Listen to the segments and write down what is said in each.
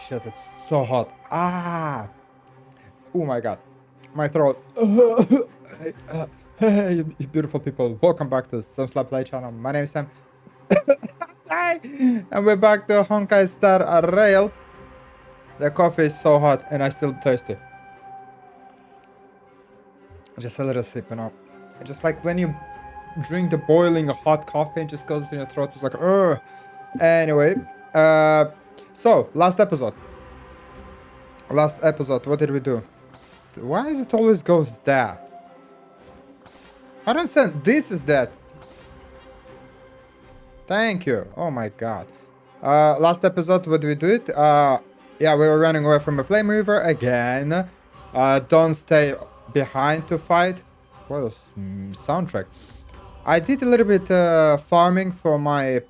shit, it's so hot. Ah! Oh my god. My throat. Hey, you beautiful people. Welcome back to the SamSlamPlay channel. My name is Sam. Hi! And we're back to Honkai Star Rail. The coffee is so hot and I'm still thirsty. Just a little sip, you know. Just like when you drink the boiling hot coffee and just goes in your throat, it's like, ugh. Anyway, so last episode, what did we do? Why is it always goes there? I don't understand. This is that. Thank you. Oh my god. Last episode, what did we do it? Yeah, we were running away from a flame river again. Don't stay behind to fight. What a soundtrack. I did a little bit farming for my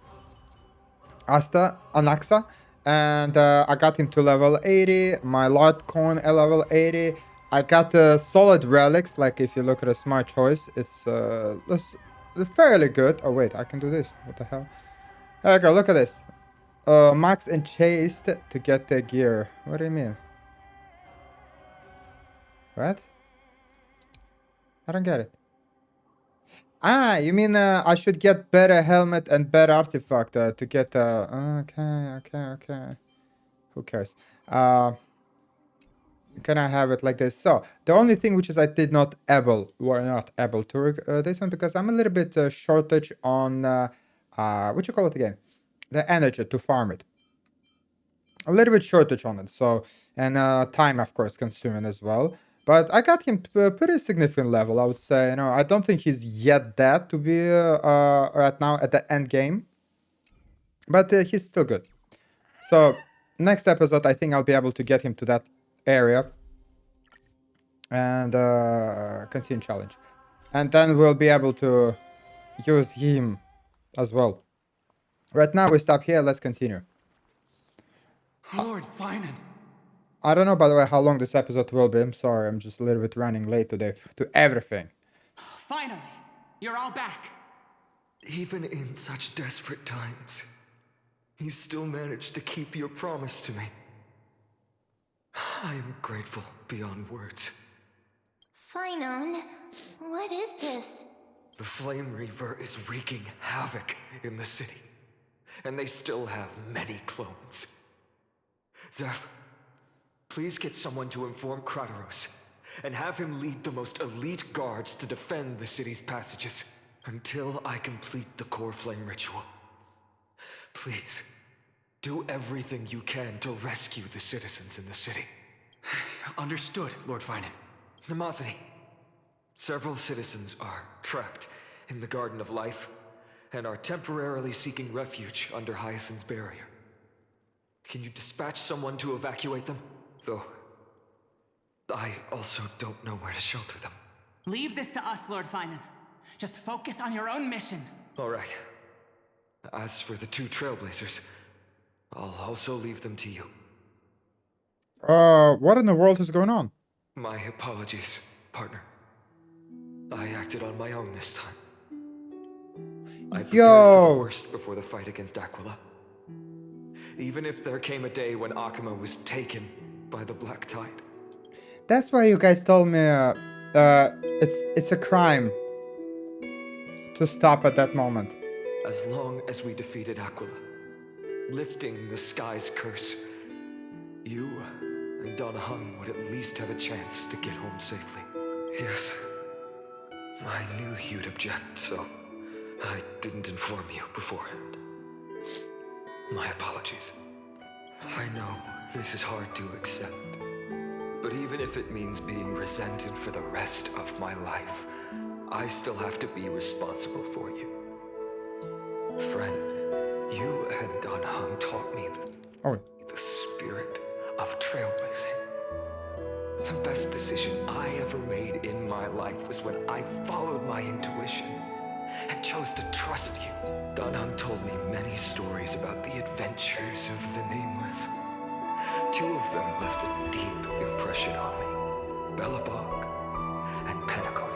Anaxa, and I got him to level 80. My Lordcorn at level 80. I got the solid relics. Like if you look at a smart choice, it's fairly good. Oh wait, I can do this. What the hell? Okay, look at this. Max and chased to get the gear. What do you mean? What? I don't get it. Ah, you mean I should get better helmet and better artifact to get okay. Who cares? Can I have it like this? So the only thing which is were not able to this one because I'm a little bit shortage on what you call it again? The energy to farm it. A little bit shortage on it. So and time of course consuming as well. But I got him to a pretty significant level, I would say. You know, I don't think he's yet that to be right now at the end game. But he's still good. So next episode, I think I'll be able to get him to that area and continue challenge. And then we'll be able to use him as well. Right now, we stop here. Let's continue. Lord Finan. I don't know, by the way, how long this episode will be. I'm sorry, I'm just a little bit running late today to everything. Finally, you're all back. Even in such desperate times, you still managed to keep your promise to me. I am grateful beyond words. Finan, what is this? The Flame Reaver is wreaking havoc in the city, and they still have many clones. Zeph, please get someone to inform Kratos, and have him lead the most elite guards to defend the city's passages until I complete the core flame ritual. Please, do everything you can to rescue the citizens in the city. Understood, Lord Finan. Nemosity, several citizens are trapped in the Garden of Life and are temporarily seeking refuge under Hyacinth's barrier. Can you dispatch someone to evacuate them? Though, I also don't know where to shelter them. Leave this to us, Lord Finan. Just focus on your own mission. All right. As for the two Trailblazers, I'll also leave them to you. What in the world is going on? My apologies, partner. I acted on my own this time. I prepared for the worst before the fight against Aquila. Even if there came a day when Akuma was taken by the Black Tide. That's why you guys told me it's a crime to stop at that moment. As long as we defeated Aquila, lifting the sky's curse, you and Donna Hung would at least have a chance to get home safely. Yes. I knew you'd object, so I didn't inform you beforehand. My apologies. I know this is hard to accept, but even if it means being resented for the rest of my life, I still have to be responsible for you. Friend, you and Don Hung taught me the spirit of trailblazing. The best decision I ever made in my life was when I followed my intuition and chose to trust you. Don Hung told me many stories about the adventures of the Nameless. Two of them left a deep impression on me. Bellabog and Penacony.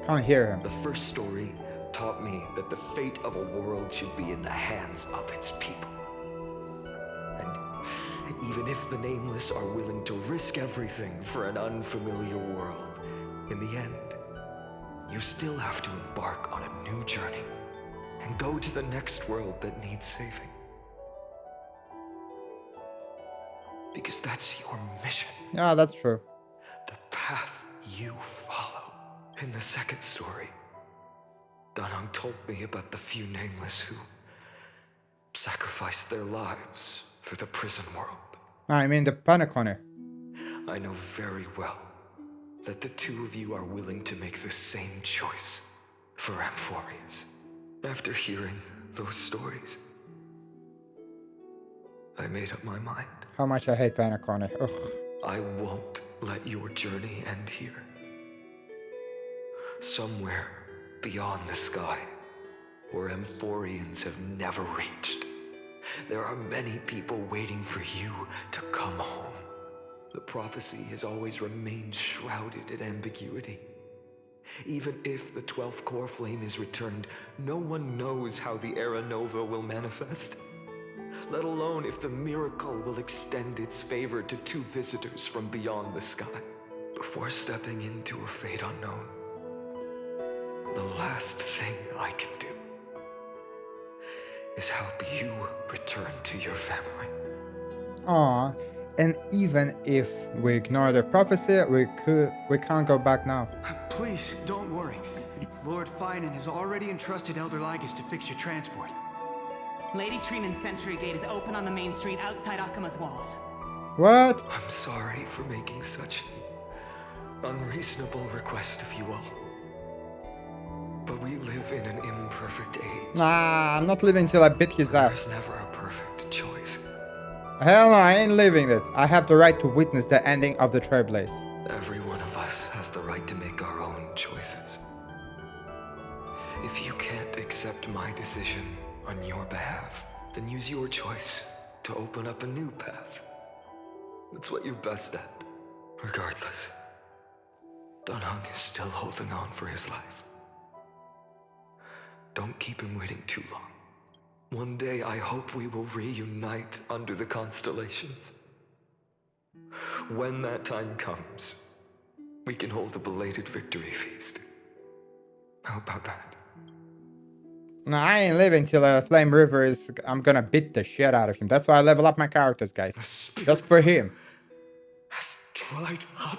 Can't hear him. The first story taught me that the fate of a world should be in the hands of its people. And even if the Nameless are willing to risk everything for an unfamiliar world, in the end, you still have to embark on a new journey and go to the next world that needs saving. Because that's your mission. Yeah, that's true. The path you follow. In the second story, Danhong told me about the few Nameless who sacrificed their lives for the prison world. I mean the Panacone. I know very well that the two of you are willing to make the same choice for Amphorius. After hearing those stories, I made up my mind. How much I hate Panacone. Ugh. I won't let your journey end here. Somewhere beyond the sky, where Amphorians have never reached, there are many people waiting for you to come home. The prophecy has always remained shrouded in ambiguity. Even if the 12th core flame is returned, no one knows how the Era Nova will manifest. Let alone if the miracle will extend its favor to two visitors from beyond the sky. Before stepping into a fate unknown, the last thing I can do is help you return to your family. Aw, and even if we ignore the prophecy, we can't go back now. Please, don't worry. Lord Finan has already entrusted Elder Lygus to fix your transport. Lady Trinan's Century Gate is open on the main street outside Akima's walls. What? I'm sorry for making such an unreasonable request of you all. But we live in an imperfect age. Nah, I'm not leaving till I beat his ass. There's never a perfect choice. Hell no, I ain't leaving it. I have the right to witness the ending of the Trailblaze. Every one of us has the right to make our own choices. If you can't accept my decision on your behalf, then use your choice to open up a new path. That's what you're best at. Regardless, Danhong is still holding on for his life. Don't keep him waiting too long. One day I hope we will reunite under the constellations. When that time comes, we can hold a belated victory feast. How about that? No, I ain't leaving till Flame River is... I'm gonna beat the shit out of him. That's why I level up my characters, guys. Just for him. Has dried up.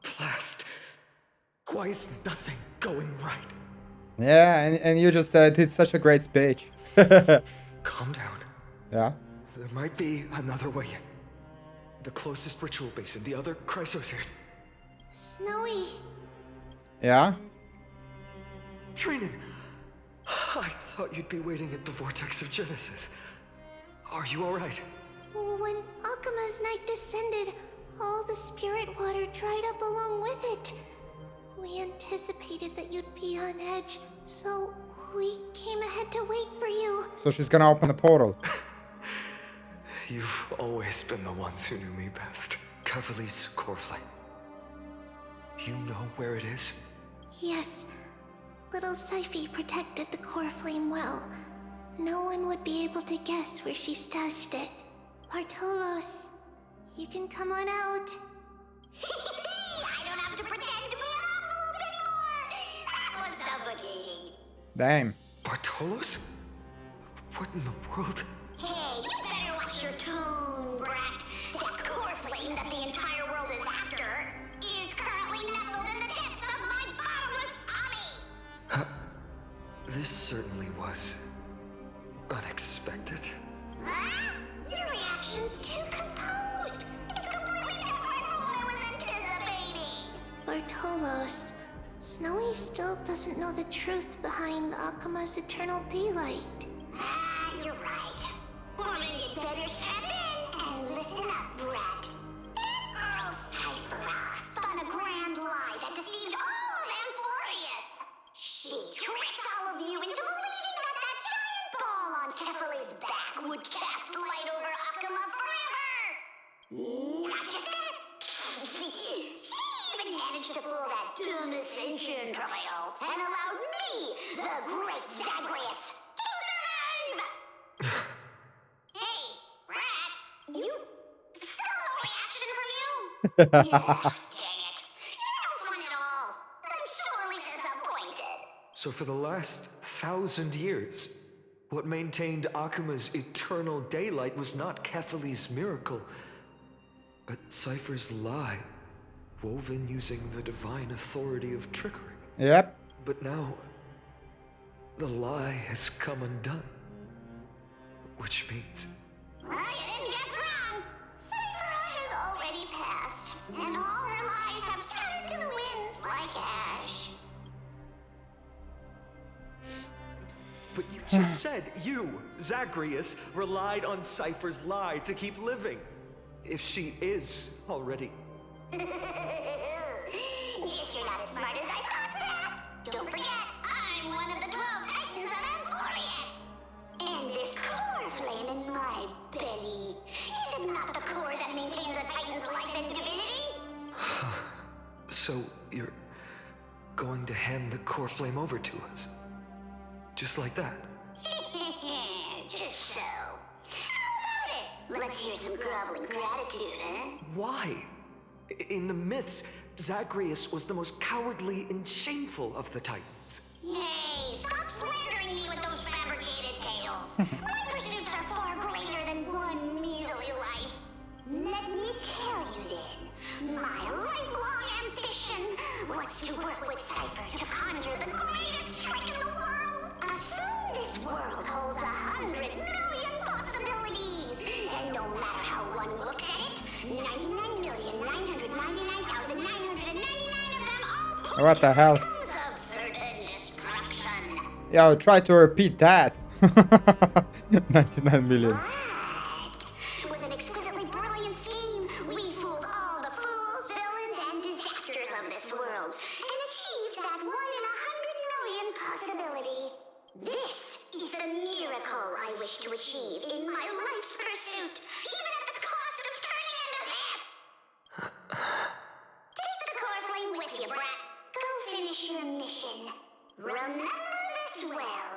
Blast. Why is nothing going right? Yeah, and you just did such a great speech. Calm down. Yeah? There might be another way in. The closest ritual basin, the other chrysosers. Snowy. Yeah? Trinan, I thought you'd be waiting at the vortex of Genesis. Are you alright? When Akima's night descended, all the spirit water dried up along with it. We anticipated that you'd be on edge, so we came ahead to wait for you. So she's gonna open the portal. You've always been the ones who knew me best. Cavali's core flame. You know where it is? Yes. Little Syphie protected the core flame well. No one would be able to guess where she stashed it. Bartolos, you can come on out. I don't have to pretend to be an envelope anymore! That was suffocating. Damn. Bartolos? What in the world? Hey, you better watch your tone, brat. That core flame that the entire world is after is currently nestled in the depths of my bottomless tummy! This certainly was unexpected. Huh? Your reaction's too composed. It's completely different from what I was anticipating. Bartolos, Snowy still doesn't know the truth behind Akima's eternal daylight. Ah, you're right. Well, then you'd better strap in and listen up, brat. That girl Cyphera spun a grand lie that deceived all of Amphorius. She tricked all of you into believing that giant ball on Kefali's back would cast light over Akima forever. Not just that. She even managed to fool that an ascension trial and allowed me, the great Zagreus, to survive! Hey, Rat, you... still no reaction from you? Dang it. You're no fun at all. I'm sorely disappointed. So for the last 1,000 years, what maintained Akuma's eternal daylight was not Kefali's miracle, but Cypher's lie, woven using the divine authority of trickery. Yep. But now, the lie has come undone. Which means... Well, you didn't guess wrong. Cypher has already passed, and all her lies have scattered to the winds like ash. But you just said you, Zagreus, relied on Cypher's lie to keep living. If she is already... Guess you're not as smart as I thought, Rat. Don't forget, I'm one of the 12 Titans of Amphorius. And this core flame in my belly, is it not the core that maintains a Titan's life and divinity? So you're going to hand the core flame over to us? Just like that? Just so. How about it? Let's hear some groveling gratitude, huh? Why? In the myths, Zagreus was the most cowardly and shameful of the Titans. Hey, stop slandering me with those fabricated tales. My pursuits are far greater than one measly life. Let me tell you then, my lifelong ambition was to work with Cypher to conjure the greatest trick in the world. Assume this world holds 100 million possibilities, and no matter how one looks at it, 99,999,999 of them are What the hell? portals of certain destruction. Yo, try to repeat that. 99 million. What? With an exquisitely brilliant scheme, we fooled all the fools, villains, and disasters of this world, and achieved that 1 in 100 million possibility. This is the miracle I wish to achieve in my life's pursuit, even at the cost of turning into this. Take the core flame with you, Brat. Go finish your mission. Remember this well.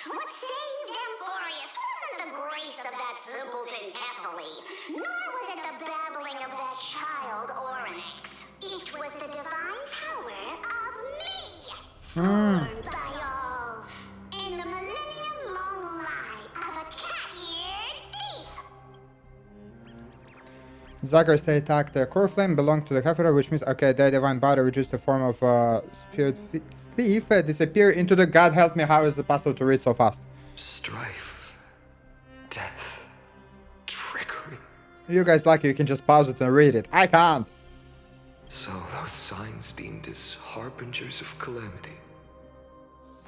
What saved Amphorius wasn't the grace of that simpleton Kefali, nor was it the babbling of that child Oryx. It was the divine power of me, scorned by all, and the millennium-long lie of a cat-eared thief. Zagreus attacked the core flame belonged to the Kefira, which means okay, their divine body reduced the form of spirit thief, disappear into the god help me. How is it possible to read so fast? Strife, death, trickery. You guys lucky you can just pause it and read it. I can't. So those signs deemed as harbingers of calamity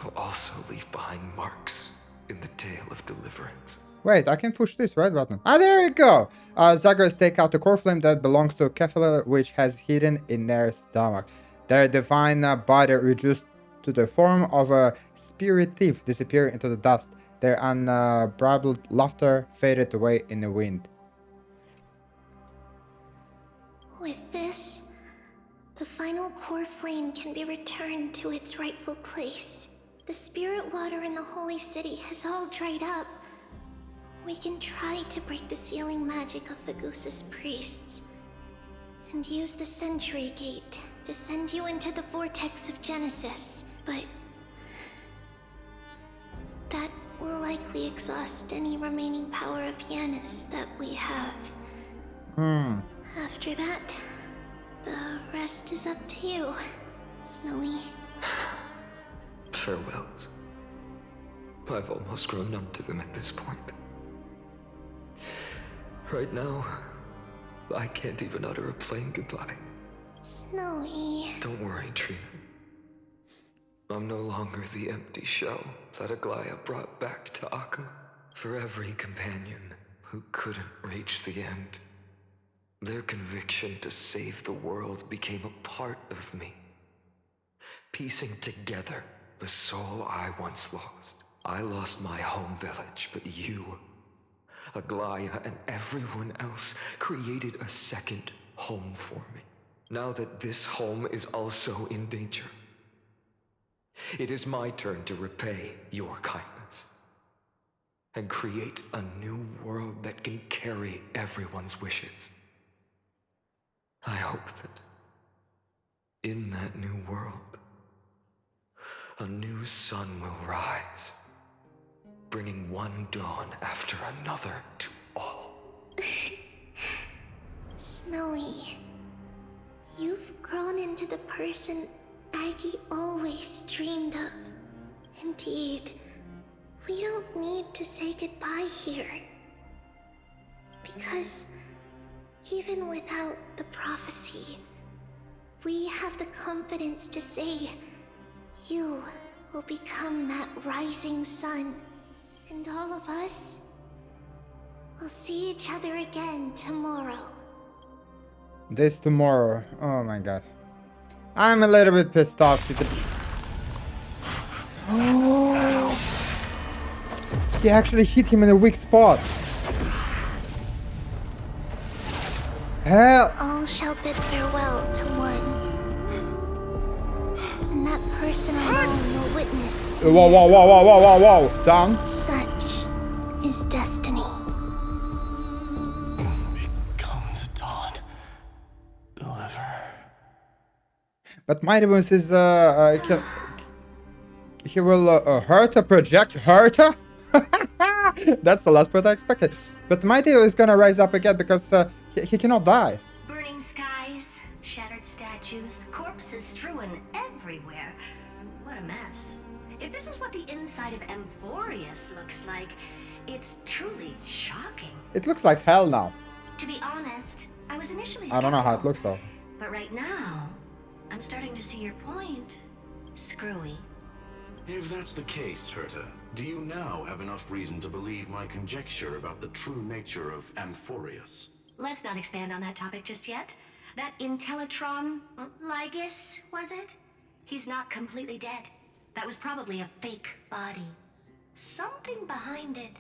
will also leave behind marks in the tale of deliverance. Wait, I can push this right button. Ah, there we go. Zagreus take out the core flame that belongs to Kefila, which has hidden in their stomach. Their divine body reduced to the form of a spirit thief disappear into the dust. Their unbridled laughter faded away in the wind. With this, the final core flame can be returned to its rightful place. The spirit water in the holy city has all dried up. We can try to break the sealing magic of Fagusa's priests and use the Century Gate to send you into the vortex of Genesis, but that will likely exhaust any remaining power of Yanis that we have. After that, the rest is up to you, Snowy. Farewells. I've almost grown numb to them at this point. Right now, I can't even utter a plain goodbye. Snowy. Don't worry, Trina. I'm no longer the empty shell that Aglaya brought back to Akuma. For every companion who couldn't reach the end, their conviction to save the world became a part of me, piecing together the soul I once lost. I lost my home village, but you, Aglaya, and everyone else created a second home for me. Now that this home is also in danger, it is my turn to repay your kindness and create a new world that can carry everyone's wishes. I hope that in that new world, a new sun will rise, bringing one dawn after another to all. Snowy, you've grown into the person Aggie always dreamed of. Indeed, we don't need to say goodbye here. Because even without the prophecy, we have the confidence to say you will become that rising sun, and all of us will see each other again tomorrow. This tomorrow. Oh my god. I'm a little bit pissed off. Oh. He actually hit him in a weak spot. Hell. All shall bid farewell to one. And that person alone will witness. Whoa. Down. Such is destiny. Become the dawn. Whoever. But Mighty Bones is he will Herta project Herta? That's the last part I expected. But Mighty is gonna rise up again because he cannot die. Burning skies, shattered statues, corpses strewn everywhere. What a mess. If this is what the inside of Amphorius looks like, it's truly shocking. It looks like hell now. To be honest, I was initially I don't know how it skeptical, looks though. but right now, I'm starting to see your point. Screwy. If that's the case, Herta, do you now have enough reason to believe my conjecture about the true nature of Amphorius? Let's not expand on that topic just yet. That Intellitron, Ligus, was it? He's not completely dead. That was probably a fake body. Something behind it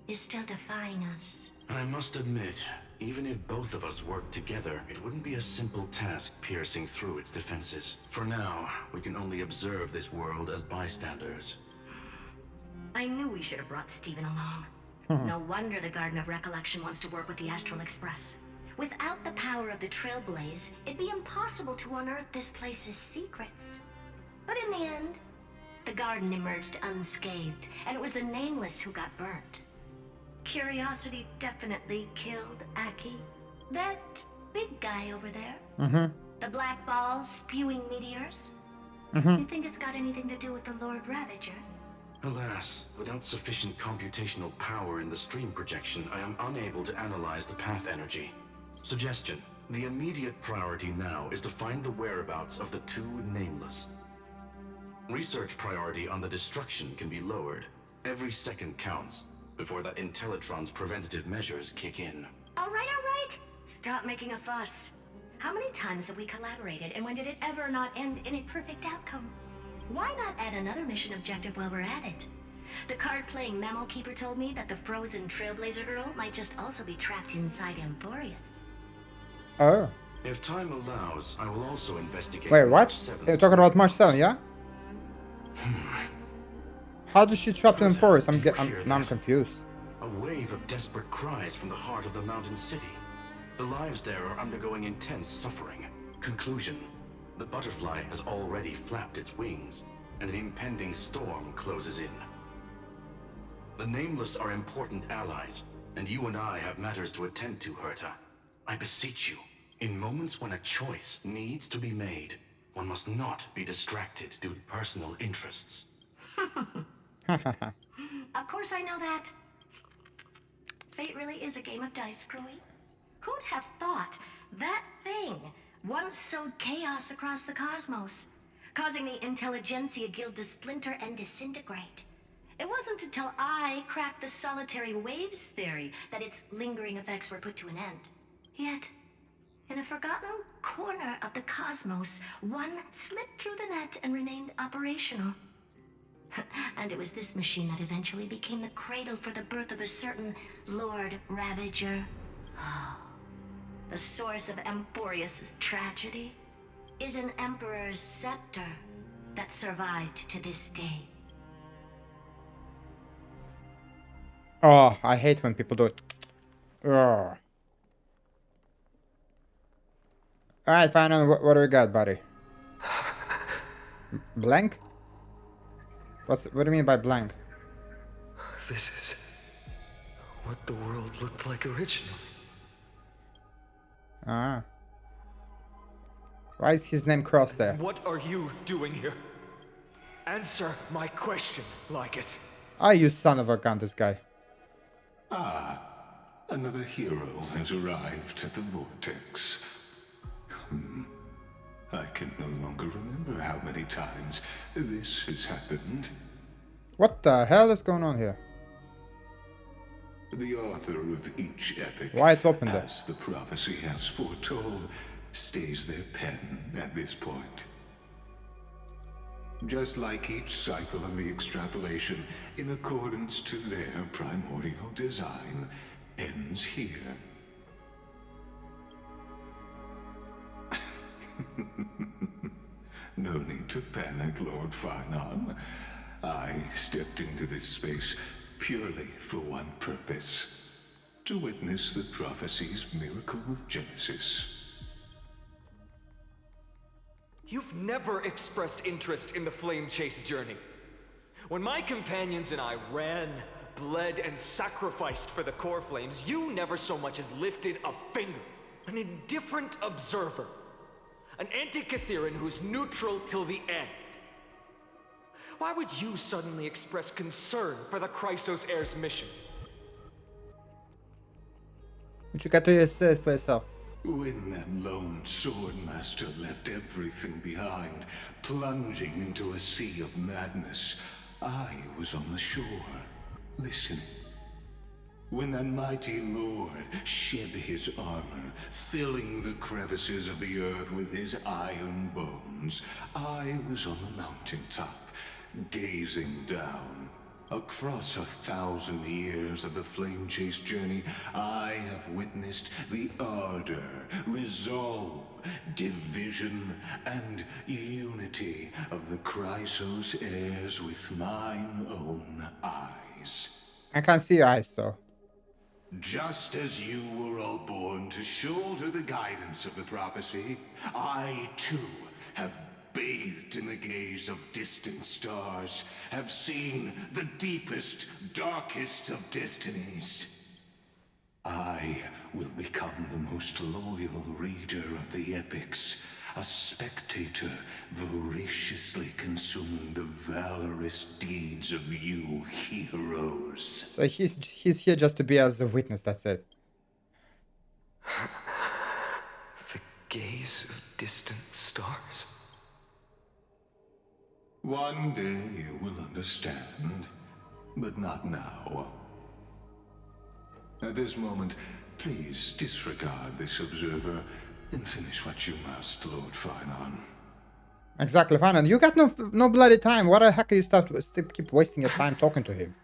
is still defying us. I must admit, even if both of us worked together, it wouldn't be a simple task piercing through its defenses. For now, we can only observe this world as bystanders. I knew we should have brought Steven along. No wonder the Garden of Recollection wants to work with the Astral Express. Without the power of the Trailblaze, it'd be impossible to unearth this place's secrets. But in the end, the garden emerged unscathed, and it was the Nameless who got burnt. Curiosity definitely killed Aki. That big guy over there. The black ball spewing meteors. You think it's got anything to do with the Lord Ravager? Alas, without sufficient computational power in the stream projection, I am unable to analyze the path energy. Suggestion: the immediate priority now is to find the whereabouts of the two Nameless. Research priority on the destruction can be lowered. Every second counts before that Intellitron's preventative measures kick in. All right. Stop making a fuss. How many times have we collaborated, and when did it ever not end in a perfect outcome? Why not add another mission objective while we're at it? The card-playing memo keeper told me that the frozen Trailblazer girl might just also be trapped inside Amphorius. Oh. If time allows, I will also investigate. Wait, what? March 7th. You're talking about March 7, yeah? How does she trap in forest? I'm confused. A wave of desperate cries from the heart of the mountain city. The lives there are undergoing intense suffering. Conclusion: the butterfly has already flapped its wings, and an impending storm closes in. The Nameless are important allies, and you and I have matters to attend to, Herta. I beseech you, in moments when a choice needs to be made, one must not be distracted due to personal interests. Of course I know that. Fate really is a game of dice, Screwy. Who'd have thought that thing once sowed chaos across the cosmos, causing the Intelligentsia Guild to splinter and disintegrate? It wasn't until I cracked the solitary waves theory that its lingering effects were put to an end. Yet, in a forgotten corner of the cosmos, one slipped through the net and remained operational. And it was this machine that eventually became the cradle for the birth of a certain Lord Ravager. the source of Emporius' tragedy, is an Emperor's scepter that survived to this day. Oh, I hate when people do it. Ugh. Alright, final. What do we got, buddy? Blank? What do you mean by blank? This is what the world looked like originally. Ah. Why is his name crossed there? What are you doing here? Answer my question, Lycus. Ah, you son of a gun, this guy. Ah, another hero has arrived at the vortex. I can no longer remember how many times this has happened. What the hell is going on here? The author of each epic, Why it's open there? as the prophecy has foretold, stays their pen at this point. Just like each cycle of the extrapolation, in accordance to their primordial design, ends here. No need to panic, Lord Farnon. I stepped into this space purely for one purpose: to witness the prophecy's miracle of Genesis. You've never expressed interest in the Flame Chase journey. When my companions and I ran, bled, and sacrificed for the core flames, you never so much as lifted a finger. An indifferent observer. An anti-Catheran who's neutral till the end. Why would you suddenly express concern for the Chrysos Heir's mission? What you got to say for yourself? When that lone swordmaster left everything behind, plunging into a sea of madness, I was on the shore, listening. When that mighty lord shed his armor, filling the crevices of the earth with his iron bones, I was on the mountaintop, gazing down. Across 1,000 years of the Flame Chase journey, I have witnessed the ardor, resolve, division, and unity of the Chrysos heirs with mine own eyes. I can't see your eyes, though. Just as you were all born to shoulder the guidance of the prophecy, I too have bathed in the gaze of distant stars, have seen the deepest, darkest of destinies. I will become the most loyal reader of the epics, a spectator voraciously consuming the valorous deeds of you heroes. So he's here just to be as a witness, that's it. The gaze of distant stars? One day you will understand, but not now. At this moment, please disregard this observer and finish what you must, Lord Farnon. Exactly, fine. And you got no bloody time. What the heck are you keep wasting your time talking to him?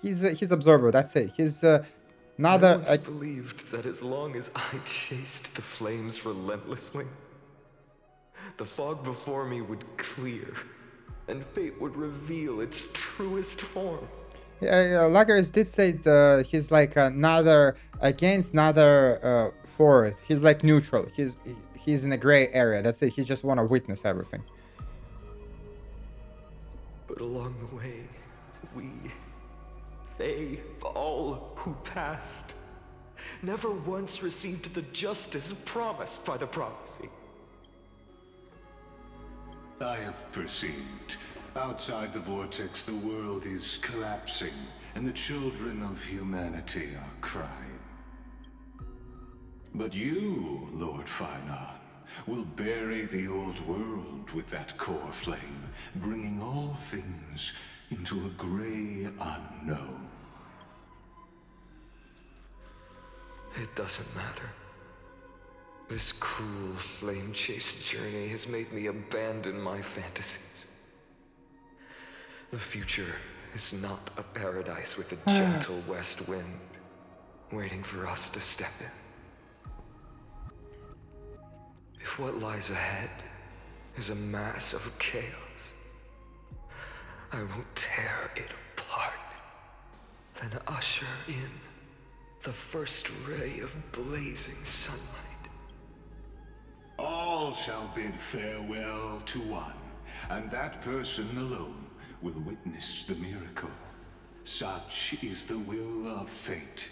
He's observer. That's it. He's another. I once believed that as long as I chased the flames relentlessly, the fog before me would clear, and fate would reveal its truest form. Yeah, Lagers did say he's like neither against, neither for it. He's like neutral. He's in a gray area. That's it. He just want to witness everything. But along the way, they, all who passed, never once received the justice promised by the prophecy. I have perceived. Outside the vortex, the world is collapsing, and the children of humanity are crying. But you, Lord Farnon, will bury the old world with that core flame, bringing all things into a gray unknown. It doesn't matter. This cruel flame chase journey has made me abandon my fantasies. The future is not a paradise with a gentle west wind, waiting for us to step in. If what lies ahead is a mass of chaos, I will tear it apart, then usher in the first ray of blazing sunlight. All shall bid farewell to one, and that person alone will witness the miracle. Such is the will of fate.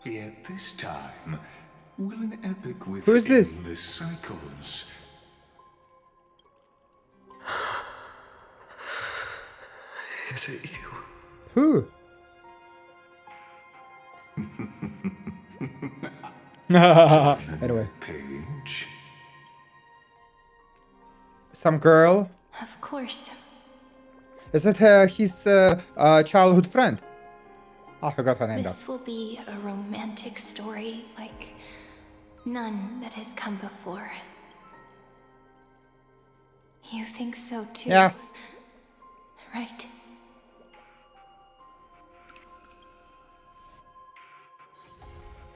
Yet this time, will an epic within Who is this? the cycles Is it you? Who? Anyway, page? some girl. Of course. Is it his childhood friend? I forgot her name. This will be a romantic story like none that has come before. You think so too? Yes. Right.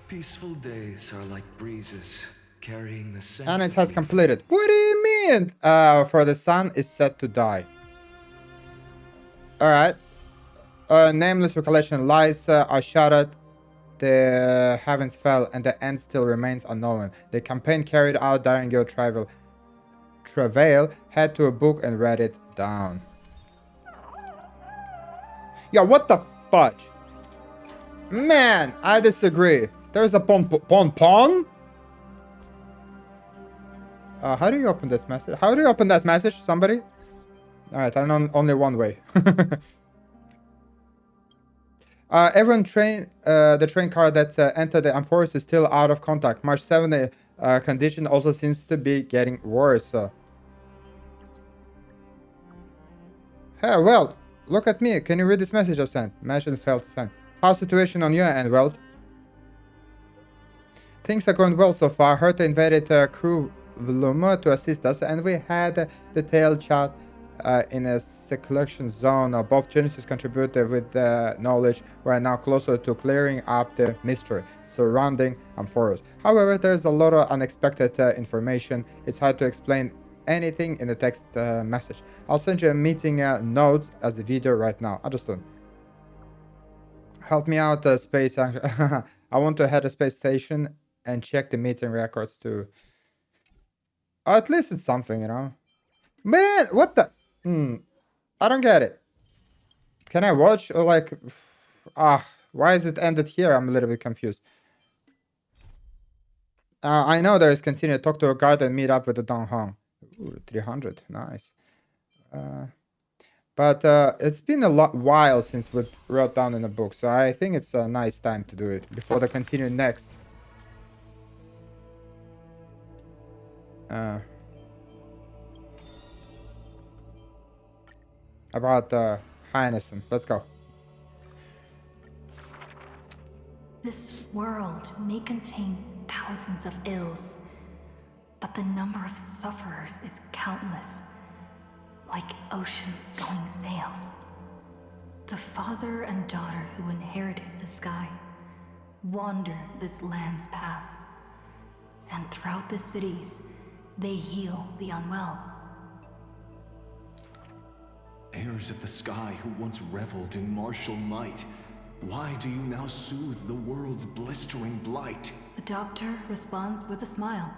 Peaceful days are like breezes carrying the scent. And it of has leaf. completed. What do you mean? For the sun is set to die. Alright. Nameless recollection lies are shattered. The heavens fell and the end still remains unknown. The campaign carried out during your travail head to a book and read it down. Yeah, what the fudge? Man, I disagree. There's a pon. How do you open this message? How do you open that message? Somebody? Alright, I know only one way. Everyone the train car that entered the armed force is still out of contact. March 7, the condition also seems to be getting worse. Hey, Welt, look at me. Can you read this message I sent? Message failed to send. How's the situation on your end, Welt? Things are going well so far. Herta invaded crew Vluma to assist us, and we had a detailed chat in a seclusion zone. Both Genesis contributed with knowledge. We are now closer to clearing up the mystery surrounding Amphoros. However, there is a lot of unexpected information. It's hard to explain anything in the text message. I'll send you a meeting notes as a video right now. Understood. Help me out, space. I want to head a space station and check the meeting records too. Or at least it's something, you know. Man, what the? I don't get it. Can I watch or like? Why is it ended here? I'm a little bit confused. I know there is continue. Talk to a guard and meet up with the Dong Hong. Ooh, 300, nice. But it's been a while since we wrote down in the book, so I think it's a nice time to do it before they continue next. About Heinesen. Let's go. This world may contain thousands of ills, but the number of sufferers is countless, like ocean-going sails. The father and daughter who inherited the sky wander this land's paths, and throughout the cities, they heal the unwell. Heirs of the sky who once reveled in martial might, why do you now soothe the world's blistering blight? The doctor responds with a smile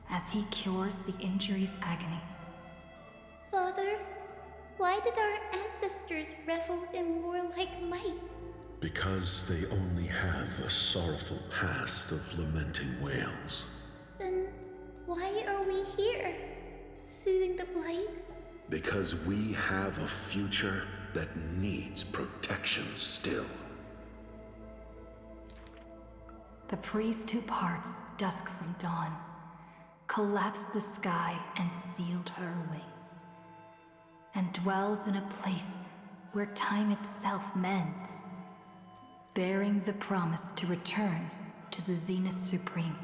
as he cures the injury's agony. Father, why did our ancestors revel in warlike might? Because they only have a sorrowful past of lamenting wails. Then why are we here, soothing the blight? Because we have a future that needs protection still. The priest who parts dusk from dawn, collapsed the sky and sealed her wings, and dwells in a place where time itself mends, bearing the promise to return to the Zenith Supreme.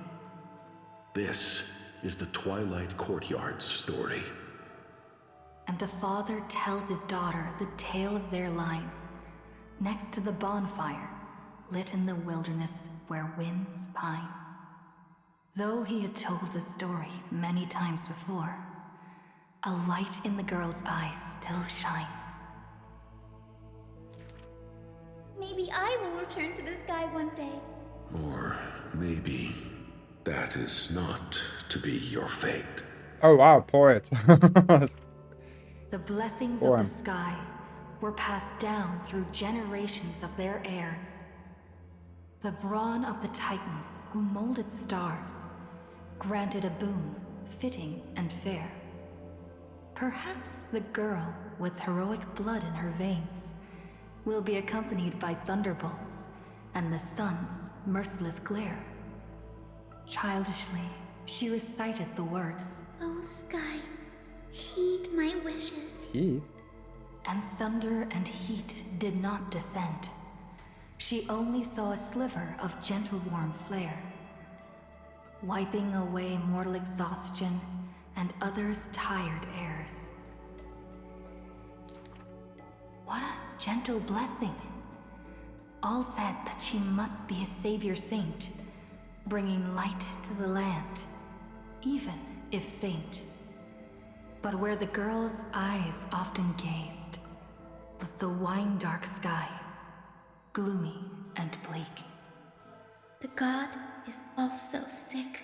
This is the Twilight Courtyard's story. And the father tells his daughter the tale of their line, next to the bonfire, lit in the wilderness where winds pine. Though he had told the story many times before, a light in the girl's eyes still shines. Maybe I will return to the sky one day. Or maybe that is not to be your fate. Oh wow, poet. The blessings Poem. of the sky were passed down through generations of their heirs. The brawn of the Titan who molded stars granted a boon fitting and fair. Perhaps the girl with heroic blood in her veins will be accompanied by thunderbolts and the sun's merciless glare. Childishly, she recited the words, Oh sky, heed my wishes. Heat? and thunder and heat did not descend. She only saw a sliver of gentle warm flare, wiping away mortal exhaustion and others' tired airs. What a gentle blessing! All said that she must be a savior saint, bringing light to the land, even if faint. But where the girl's eyes often gazed was the wine-dark sky, gloomy and bleak. The god is also sick.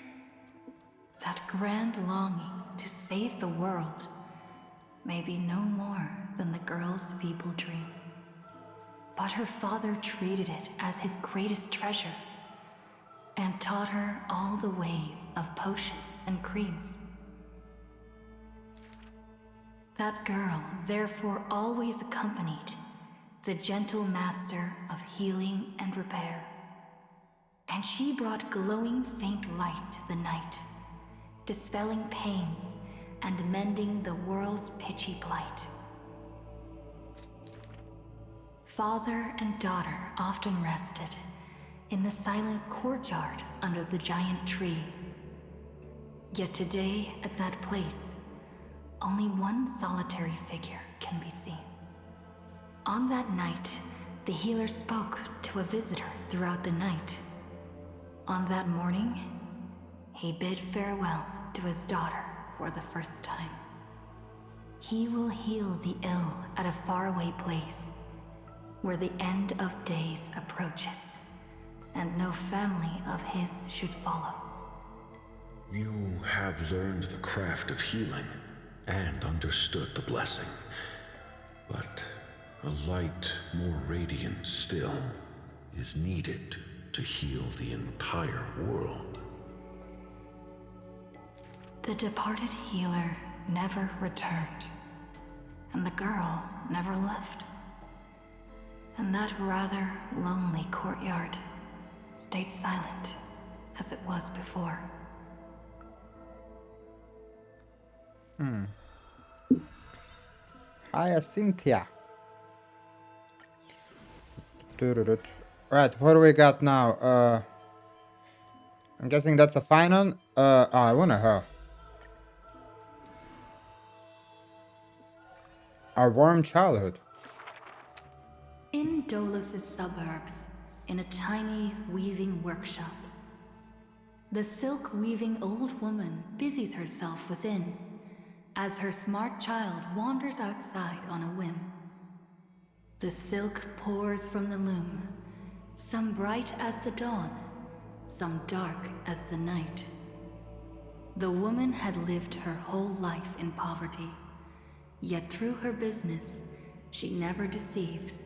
That grand longing to save the world may be no more than the girl's feeble dream. But her father treated it as his greatest treasure and taught her all the ways of potions and creams. That girl therefore always accompanied the gentle master of healing and repair. And she brought glowing faint light to the night, dispelling pains and mending the world's pitchy blight. Father and daughter often rested in the silent courtyard under the giant tree. Yet today, at that place, only one solitary figure can be seen. On that night, the healer spoke to a visitor throughout the night. On that morning, he bid farewell to his daughter for the first time. He will heal the ill at a faraway place, where the end of days approaches, and no family of his should follow. You have learned the craft of healing and understood the blessing, but a light more radiant still is needed to heal the entire world. The departed healer never returned, and the girl never left. And that rather lonely courtyard stayed silent as it was before. Cynthia. Right, what do we got now? I'm guessing that's a final. Oh, I wanna her. Our warm childhood. In Dolus's suburbs, in a tiny weaving workshop, the silk-weaving old woman busies herself within, as her smart child wanders outside on a whim. The silk pours from the loom, some bright as the dawn, some dark as the night. The woman had lived her whole life in poverty, yet through her business, she never deceives.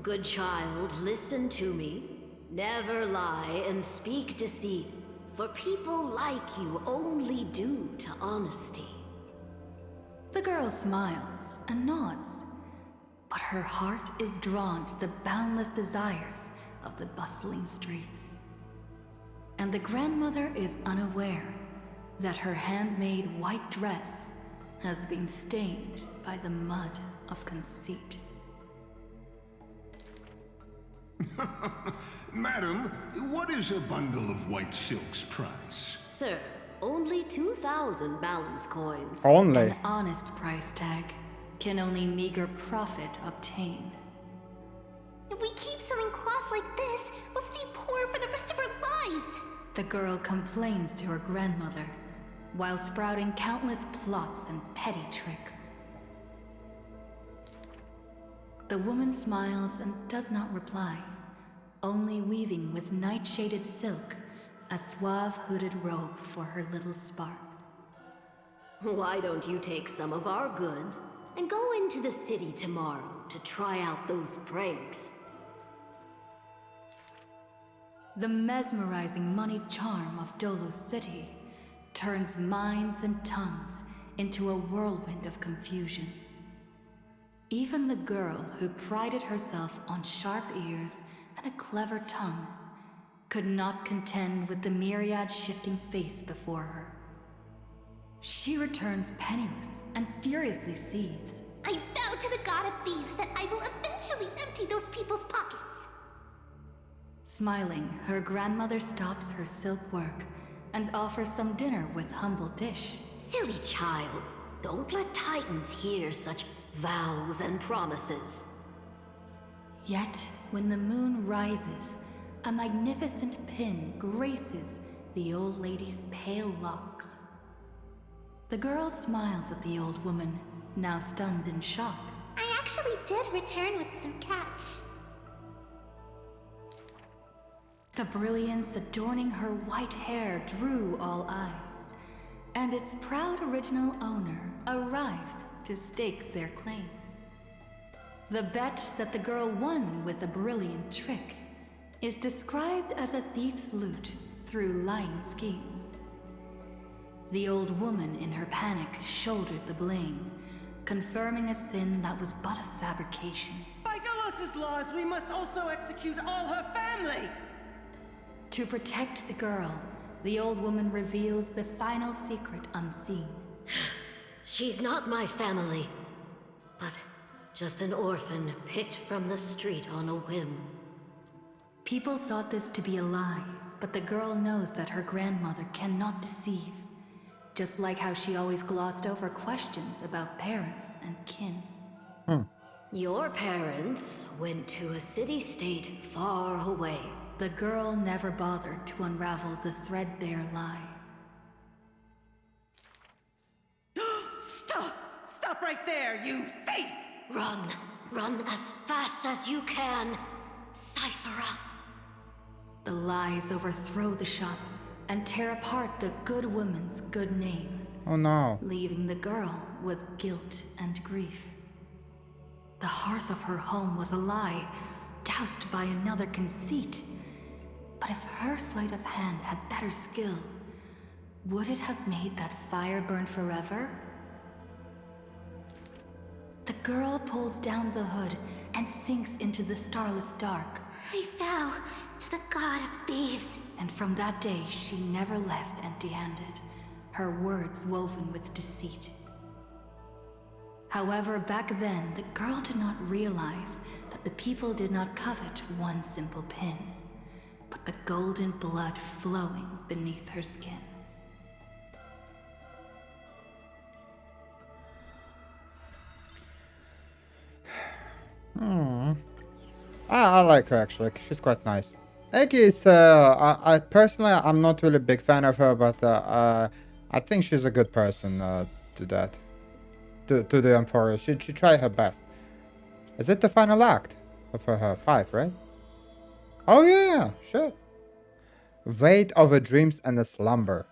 Good child, listen to me. Never lie and speak deceit, for people like you only do to honesty. The girl smiles and nods, but her heart is drawn to the boundless desires of the bustling streets. And the grandmother is unaware that her handmade white dress has been stained by the mud of conceit. Madam, what is a bundle of white silk's price? Sir, only 2,000 balance coins. Only. An honest price tag can only meager profit obtain. If we keep selling cloth like this, we'll stay poor for the rest of our lives. The girl complains to her grandmother, while sprouting countless plots and petty tricks. The woman smiles and does not reply, only weaving with night-shaded silk a suave hooded robe for her little spark. Why don't you take some of our goods and go into the city tomorrow to try out those pranks? The mesmerizing moneyed charm of Dolos City turns minds and tongues into a whirlwind of confusion. Even the girl who prided herself on sharp ears and a clever tongue could not contend with the myriad shifting face before her. She returns penniless and furiously seethes. I vow to the god of thieves that I will eventually empty those people's pockets. Smiling, her grandmother stops her silk work and offers some dinner with humble dish. Silly child, don't let Titans hear such vows and promises. Yet, when the moon rises, a magnificent pin graces the old lady's pale locks. The girl smiles at the old woman, now stunned in shock. I actually did return with some catch. The brilliance adorning her white hair drew all eyes, and its proud original owner arrived to stake their claim. The bet that the girl won with a brilliant trick is described as a thief's loot through lying schemes. The old woman in her panic shouldered the blame, confirming a sin that was but a fabrication. By Dolos's laws, we must also execute all her family! To protect the girl, the old woman reveals the final secret unseen. She's not my family, but just an orphan picked from the street on a whim. People thought this to be a lie, but the girl knows that her grandmother cannot deceive, just like how she always glossed over questions about parents and kin. Your parents went to a city-state far away. The girl never bothered to unravel the threadbare lie. Stop! Stop right there, you thief! Run! Run as fast as you can! Cyphera! The lies overthrow the shop and tear apart the good woman's good name. Oh no. Leaving the girl with guilt and grief. The hearth of her home was a lie, doused by another conceit. But if her sleight of hand had better skill, would it have made that fire burn forever? The girl pulls down the hood and sinks into the starless dark. I vow to the god of thieves. And from that day, she never left empty-handed, her words woven with deceit. However, back then, the girl did not realize that the people did not covet one simple pin, but the golden blood flowing beneath her skin. I like her actually. She's quite nice. Eki is, I personally, I'm not really a big fan of her, but I think she's a good person to that. To the Emperor. She tried her best. Is it the final act of her 5, right? Oh yeah, shit. Weight of her dreams and a slumber.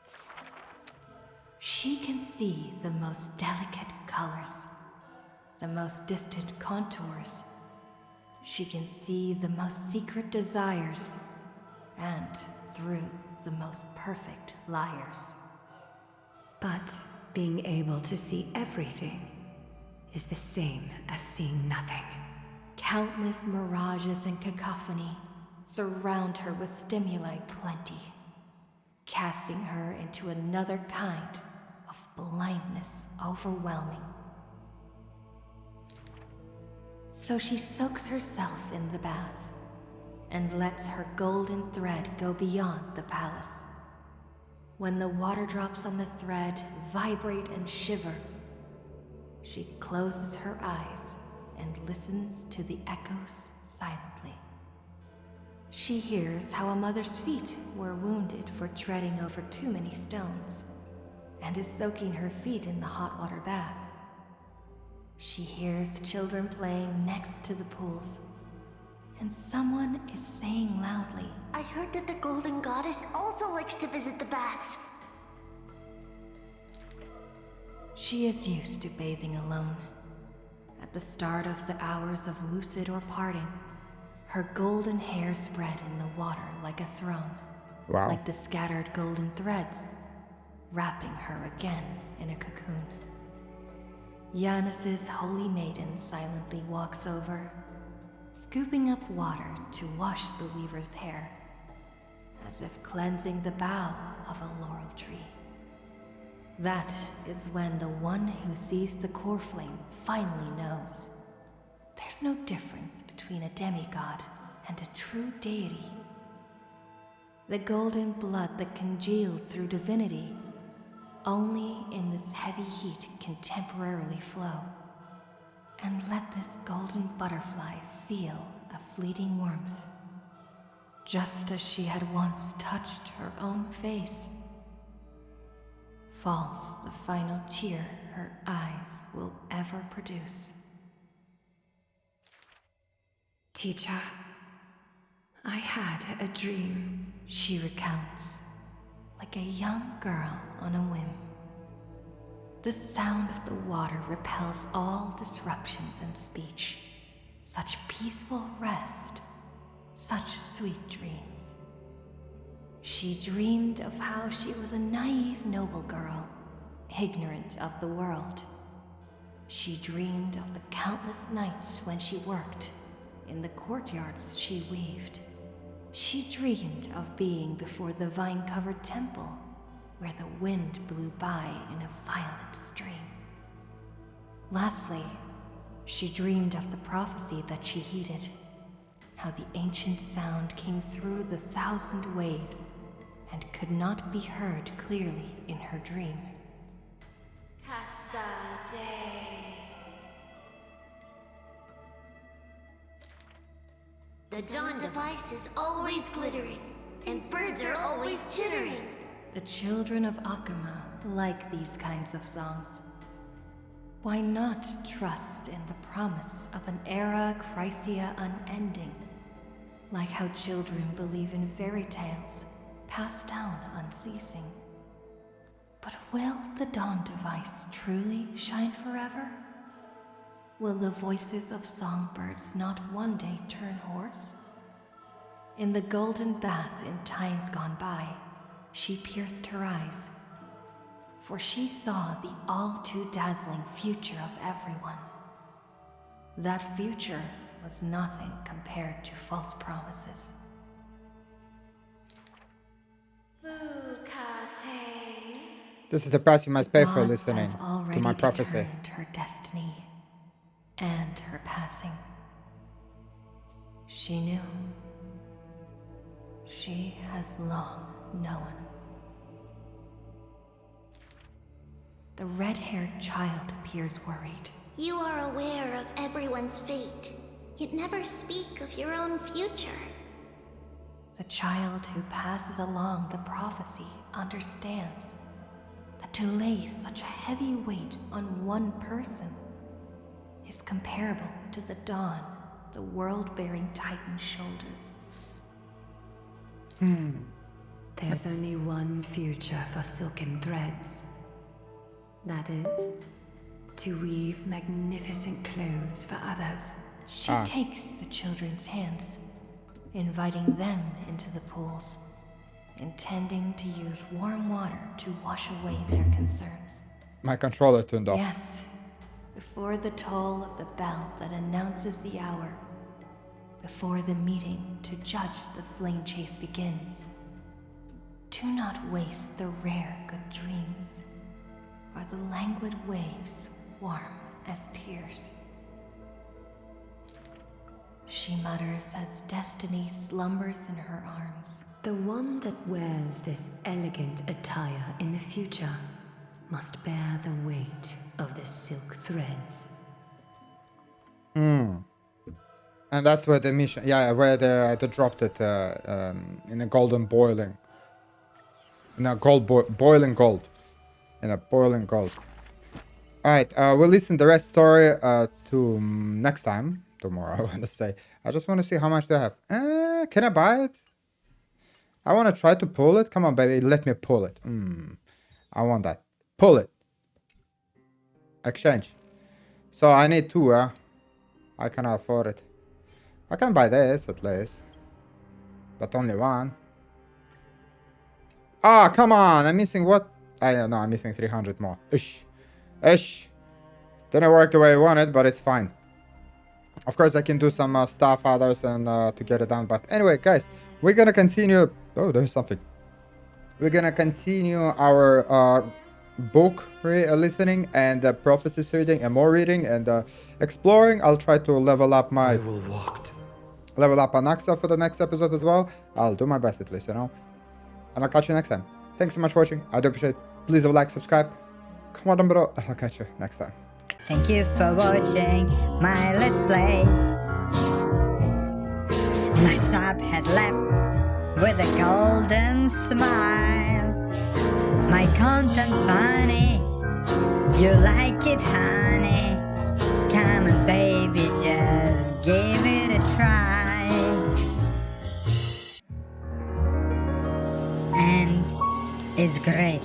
She can see the most delicate colors, the most distant contours. She can see the most secret desires, and through the most perfect liars. But being able to see everything is the same as seeing nothing. Countless mirages and cacophony surround her with stimuli plenty, casting her into another kind of blindness overwhelming. So she soaks herself in the bath and lets her golden thread go beyond the palace. When the water drops on the thread vibrate and shiver, she closes her eyes and listens to the echoes silently. She hears how a mother's feet were wounded for treading over too many stones, and is soaking her feet in the hot water bath. She hears children playing next to the pools, and someone is saying loudly, I heard that the Golden Goddess also likes to visit the baths. She is used to bathing alone. At the start of the hours of lucid or parting, her golden hair spread in the water like a throne, Wow. like the scattered golden threads, wrapping her again in a cocoon. Yanis's holy maiden silently walks over, scooping up water to wash the weaver's hair, as if cleansing the bough of a laurel tree. That is when the one who sees the core flame finally knows. There's no difference between a demigod and a true deity. The golden blood that congealed through divinity only in this heavy heat can temporarily flow. And let this golden butterfly feel a fleeting warmth. Just as she had once touched her own face, falls the final tear her eyes will ever produce. Teacher, I had a dream. She recounts, like a young girl on a whim. The sound of the water repels all disruptions in speech. Such peaceful rest, such sweet dreams. She dreamed of how she was a naive noble girl, ignorant of the world. She dreamed of the countless nights when she worked, in the courtyards she weaved. She dreamed of being before the vine-covered temple, where the wind blew by in a violent stream. Lastly, she dreamed of the prophecy that she heeded, how the ancient sound came through the 1,000 waves and could not be heard clearly in her dream. The dawn device is always glittering, and birds are always chittering. The children of Akama like these kinds of songs. Why not trust in the promise of an era Chrysia unending, like how children believe in fairy tales, passed down unceasing? But will the dawn device truly shine forever? Will the voices of songbirds not one day turn hoarse? In the golden bath in times gone by, she pierced her eyes, for she saw the all-too-dazzling future of everyone. That future was nothing compared to false promises. This is the price you must pay for Gods listening have to already my prophecy. determined her destiny and her passing. She knew. She has long known. The red-haired child appears worried. You are aware of everyone's fate, yet never speak of your own future. The child who passes along the prophecy understands that to lay such a heavy weight on one person is comparable to the dawn the world-bearing Titan's shoulders. There's only one future for silken threads. That is, to weave magnificent clothes for others. She takes the children's hands, inviting them into the pools, intending to use warm water to wash away their concerns. My controller turned off. Yes, before the toll of the bell that announces the hour, before the meeting to judge the flame chase begins. Do not waste the rare good dreams, or the languid waves warm as tears. She mutters as destiny slumbers in her arms. The one that wears this elegant attire in the future must bear the weight of the silk threads. And that's where the mission, yeah, where they dropped it in a golden boiling. In a boiling gold. In a boiling gold. Alright, we'll listen the rest story to next time. Tomorrow, I want to say. I just want to see how much they have. Can I buy it? I want to try to pull it. Come on, baby. Let me pull it. I want that. Pull it. Exchange. So I need 2, huh? I cannot afford it. I can buy this at least. But only 1. Ah, come on. I'm missing what? I don't know. I'm missing 300 more. Ish. Ish. Didn't work the way I wanted, but it's fine. Of course, I can do some stuff others and to get it done. But anyway, guys, we're going to continue. Oh, there's something. We're going to continue our book listening and prophecies reading and more reading and exploring. I'll try to level up my... Level up on Axa for the next episode as well. I'll do my best at least, you know. And I'll catch you next time. Thanks so much for watching. I do appreciate it. Please leave a like, subscribe. Come on down below. And I'll catch you next time. Thank you for watching my Let's Play. My sub had left with a golden smile. My content funny, you like it honey. Come on baby, just give it a try. And it's great.